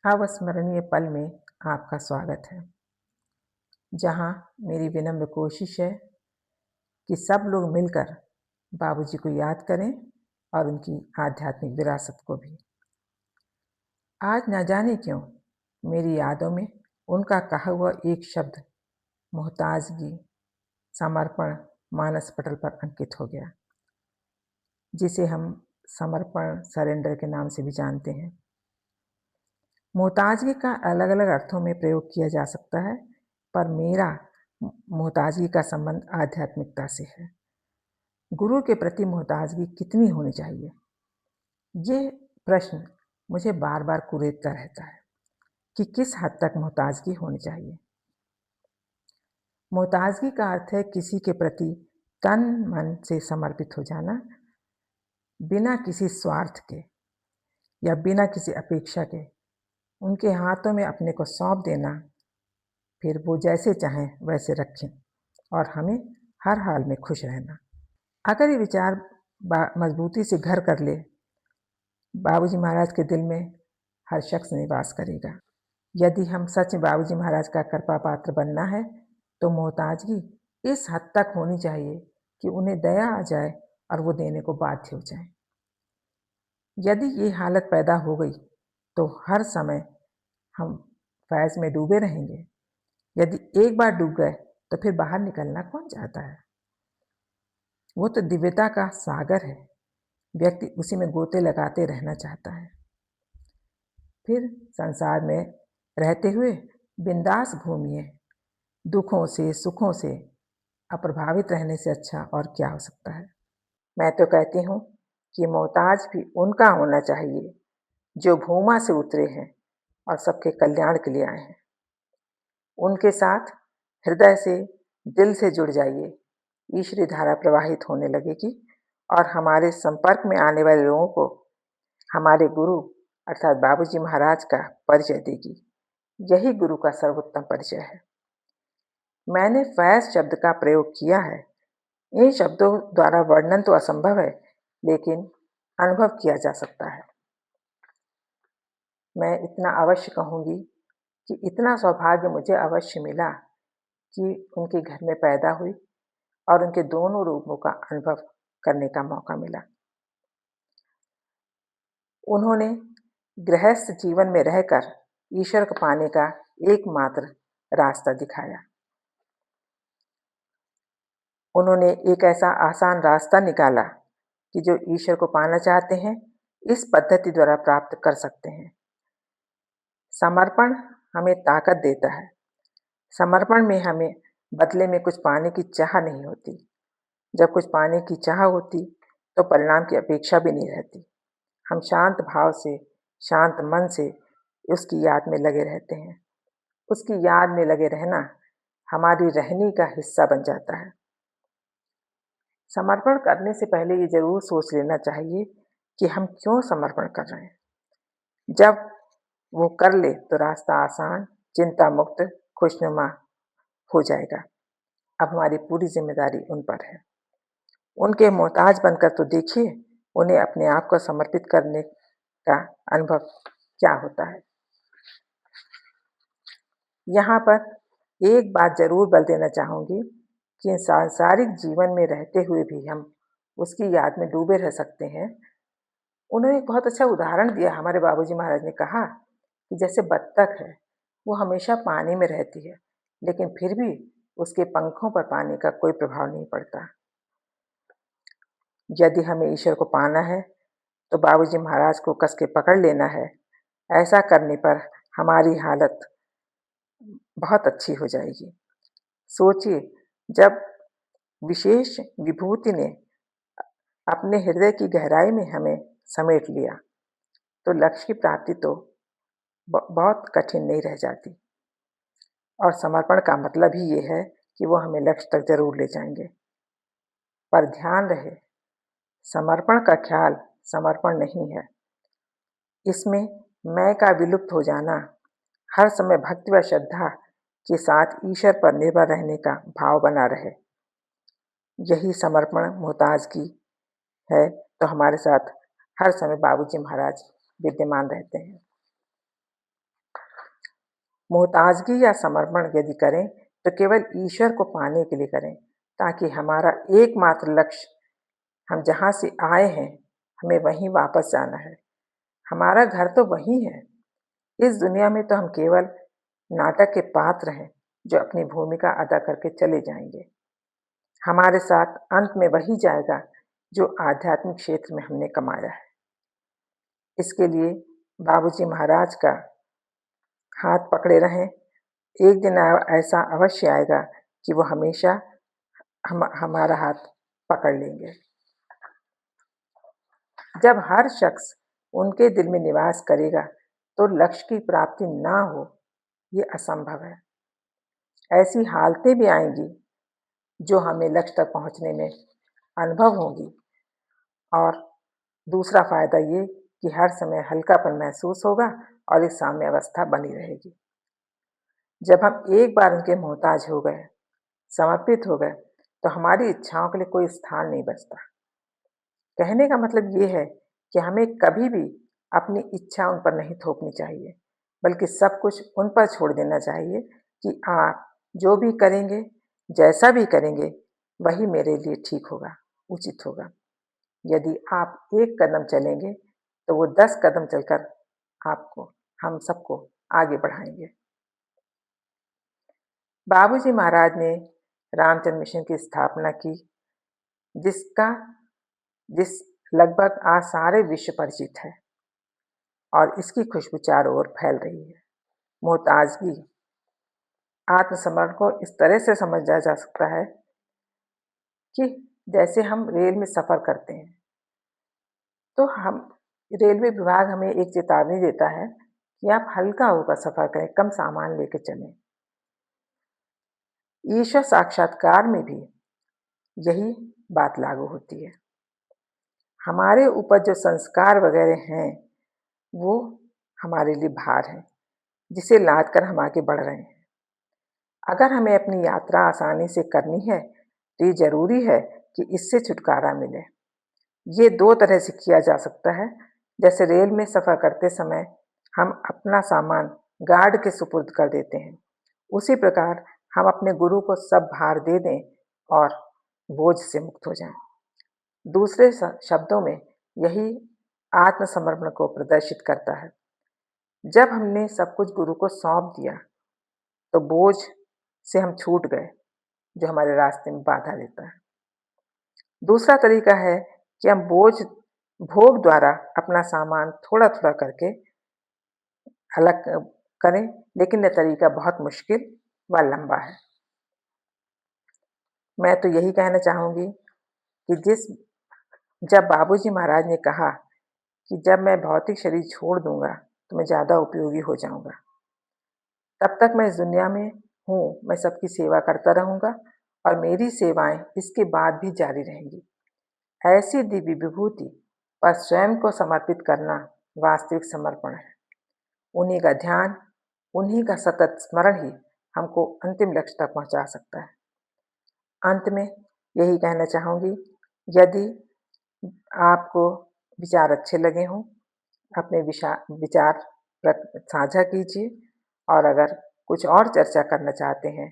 अविस्मरणीय पल में आपका स्वागत है, जहां मेरी विनम्र कोशिश है कि सब लोग मिलकर बाबूजी को याद करें और उनकी आध्यात्मिक विरासत को भी। आज न जाने क्यों मेरी यादों में उनका कहा हुआ एक शब्द मोहताजगी, समर्पण मानस पटल पर अंकित हो गया, जिसे हम समर्पण सरेंडर के नाम से भी जानते हैं। मोहताजगी का अलग अलग अर्थों में प्रयोग किया जा सकता है, पर मेरा मोहताजगी का संबंध आध्यात्मिकता से है। गुरु के प्रति मोहताजगी कितनी होनी चाहिए, ये प्रश्न मुझे बार बार कुरेदता रहता है कि किस हद तक मोहताजगी होनी चाहिए। मोहताजगी का अर्थ है किसी के प्रति तन मन से समर्पित हो जाना, बिना किसी स्वार्थ के या बिना किसी अपेक्षा के उनके हाथों में अपने को सौंप देना, फिर वो जैसे चाहें वैसे रखें और हमें हर हाल में खुश रहना। अगर ये विचार मजबूती से घर कर ले, बाबूजी महाराज के दिल में हर शख्स निवास करेगा। यदि हम सच में बाबूजी महाराज का कृपा पात्र बनना है, तो मोहताजगी इस हद तक होनी चाहिए कि उन्हें दया आ जाए और वो देने को बाध्य हो जाए। यदि ये हालत पैदा हो गई तो हर समय हम फैज़ में डूबे रहेंगे। यदि एक बार डूब गए तो फिर बाहर निकलना कौन चाहता है। वो तो दिव्यता का सागर है, व्यक्ति उसी में गोते लगाते रहना चाहता है। फिर संसार में रहते हुए बिंदास घूमिए, दुखों से सुखों से अप्रभावित रहने से अच्छा और क्या हो सकता है। मैं तो कहती हूँ कि मोहताज भी उनका होना चाहिए जो भूमा से उतरे हैं और सबके कल्याण के लिए आए हैं। उनके साथ हृदय से, दिल से जुड़ जाइए, ईश्वरी धारा प्रवाहित होने लगेगी और हमारे संपर्क में आने वाले लोगों को हमारे गुरु अर्थात बाबूजी महाराज का परिचय देगी। यही गुरु का सर्वोत्तम परिचय है। मैंने फैज़ शब्द का प्रयोग किया है। इन शब्दों द्वारा वर्णन तो असंभव है, लेकिन अनुभव किया जा सकता है। मैं इतना अवश्य कहूँगी कि इतना सौभाग्य मुझे अवश्य मिला कि उनके घर में पैदा हुई और उनके दोनों रूपों का अनुभव करने का मौका मिला। उन्होंने गृहस्थ जीवन में रहकर ईश्वर को पाने का एकमात्र रास्ता दिखाया। उन्होंने एक ऐसा आसान रास्ता निकाला कि जो ईश्वर को पाना चाहते हैं, इस पद्धति द्वारा प्राप्त कर सकते हैं। समर्पण हमें ताकत देता है। समर्पण में हमें बदले में कुछ पाने की चाह नहीं होती। जब कुछ पाने की चाह होती तो परिणाम की अपेक्षा भी नहीं रहती। हम शांत भाव से, शांत मन से उसकी याद में लगे रहते हैं। उसकी याद में लगे रहना हमारी रहनी का हिस्सा बन जाता है। समर्पण करने से पहले ये जरूर सोच लेना चाहिए कि हम क्यों समर्पण कर रहे हैं। जब वो कर ले तो रास्ता आसान, चिंता मुक्त, खुशनुमा हो जाएगा। अब हमारी पूरी जिम्मेदारी उन पर है। उनके मोहताज बनकर तो देखिए उन्हें अपने आप को समर्पित करने का अनुभव क्या होता है। यहाँ पर एक बात जरूर बल देना चाहूँगी कि सांसारिक जीवन में रहते हुए भी हम उसकी याद में डूबे रह सकते हैं। उन्होंने एक बहुत अच्छा उदाहरण दिया। हमारे बाबूजी महाराज ने कहा कि जैसे बत्तख है, वो हमेशा पानी में रहती है, लेकिन फिर भी उसके पंखों पर पानी का कोई प्रभाव नहीं पड़ता। यदि हमें ईश्वर को पाना है तो बाबूजी महाराज को कस के पकड़ लेना है। ऐसा करने पर हमारी हालत बहुत अच्छी हो जाएगी। सोचिए, जब विशेष विभूति ने अपने हृदय की गहराई में हमें समेट लिया, तो लक्ष्य की प्राप्ति तो बहुत कठिन नहीं रह जाती। और समर्पण का मतलब ही ये है कि वो हमें लक्ष्य तक जरूर ले जाएंगे। पर ध्यान रहे, समर्पण का ख्याल समर्पण नहीं है। इसमें मैं का विलुप्त हो जाना, हर समय भक्ति व श्रद्धा के साथ ईश्वर पर निर्भर रहने का भाव बना रहे, यही समर्पण मोहताजगी है। तो हमारे साथ हर समय बाबूजी महाराज विद्यमान रहते हैं। मोहताजगी या समर्पण यदि करें तो केवल ईश्वर को पाने के लिए करें, ताकि हमारा एकमात्र लक्ष्य, हम जहाँ से आए हैं हमें वहीं वापस जाना है। हमारा घर तो वही है। इस दुनिया में तो हम केवल नाटक के पात्र हैं जो अपनी भूमिका अदा करके चले जाएंगे। हमारे साथ अंत में वही जाएगा जो आध्यात्मिक क्षेत्र में हमने कमाया है। इसके लिए बाबूजी महाराज का हाथ पकड़े रहें। एक दिन ऐसा अवश्य आएगा कि वो हमेशा हमारा हाथ पकड़ लेंगे। जब हर शख्स उनके दिल में निवास करेगा तो लक्ष्य की प्राप्ति ना हो, ये असंभव है। ऐसी हालतें भी आएंगी जो हमें लक्ष्य तक पहुंचने में अनुभव होंगी। और दूसरा फायदा ये कि हर समय हल्कापन महसूस होगा और एक साम्य अवस्था बनी रहेगी। जब हम एक बार उनके मोहताज हो गए, समर्पित हो गए, तो हमारी इच्छाओं के लिए कोई स्थान नहीं बचता। कहने का मतलब ये है कि हमें कभी भी अपनी इच्छा उन पर नहीं थोपनी चाहिए, बल्कि सब कुछ उन पर छोड़ देना चाहिए कि आप जो भी करेंगे, जैसा भी करेंगे, वही मेरे लिए ठीक होगा, उचित होगा। यदि आप एक कदम चलेंगे तो वो 10 कदम चलकर आपको, हम सबको आगे बढ़ाएंगे। बाबूजी महाराज ने रामचंद्र मिशन की स्थापना की, जिसका जिस लगभग आज सारे विश्व परिचित है, और इसकी खुशबू चारों ओर फैल रही है। मोहताजगी, आत्मसमर्पण को इस तरह से समझा जा सकता है कि जैसे हम रेल में सफर करते हैं तो हम, रेलवे विभाग हमें एक चेतावनी देता है कि आप हल्का होकर सफर करें, कम सामान लेकर चलें। ईश्वर साक्षात्कार में भी यही बात लागू होती है। हमारे ऊपर जो संस्कार वगैरह हैं वो हमारे लिए भार है, जिसे लाद कर हम आगे बढ़ रहे हैं। अगर हमें अपनी यात्रा आसानी से करनी है तो ये जरूरी है कि इससे छुटकारा मिले। ये दो तरह से किया जा सकता है। जैसे रेल में सफर करते समय हम अपना सामान गार्ड के सुपुर्द कर देते हैं, उसी प्रकार हम अपने गुरु को सब भार दे दें और बोझ से मुक्त हो जाएं। दूसरे शब्दों में यही आत्मसमर्पण को प्रदर्शित करता है। जब हमने सब कुछ गुरु को सौंप दिया तो बोझ से हम छूट गए जो हमारे रास्ते में बाधा देता है। दूसरा तरीका है कि हम भोग द्वारा अपना सामान थोड़ा थोड़ा करके अलग करें, लेकिन यह तरीका बहुत मुश्किल व लंबा है। मैं तो यही कहना चाहूंगी कि जब बाबूजी महाराज ने कहा कि जब मैं भौतिक शरीर छोड़ दूंगा तो मैं ज़्यादा उपयोगी हो जाऊंगा, तब तक मैं इस दुनिया में हूँ, मैं सबकी सेवा करता रहूंगा और मेरी सेवाएं इसके बाद भी जारी रहेंगी। ऐसी दिव्य विभूति पर स्वयं को समर्पित करना वास्तविक समर्पण है। उन्हीं का ध्यान, उन्हीं का सतत स्मरण ही हमको अंतिम लक्ष्य तक पहुंचा सकता है। अंत में यही कहना चाहूंगी, यदि आपको विचार अच्छे लगे हों, अपने विचार साझा कीजिए, और अगर कुछ और चर्चा करना चाहते हैं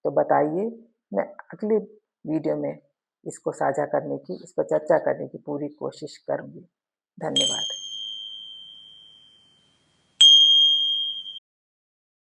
तो बताइए। मैं अगले वीडियो में इसको साझा करने की, इस पर चर्चा करने की पूरी कोशिश करूंगी। धन्यवाद।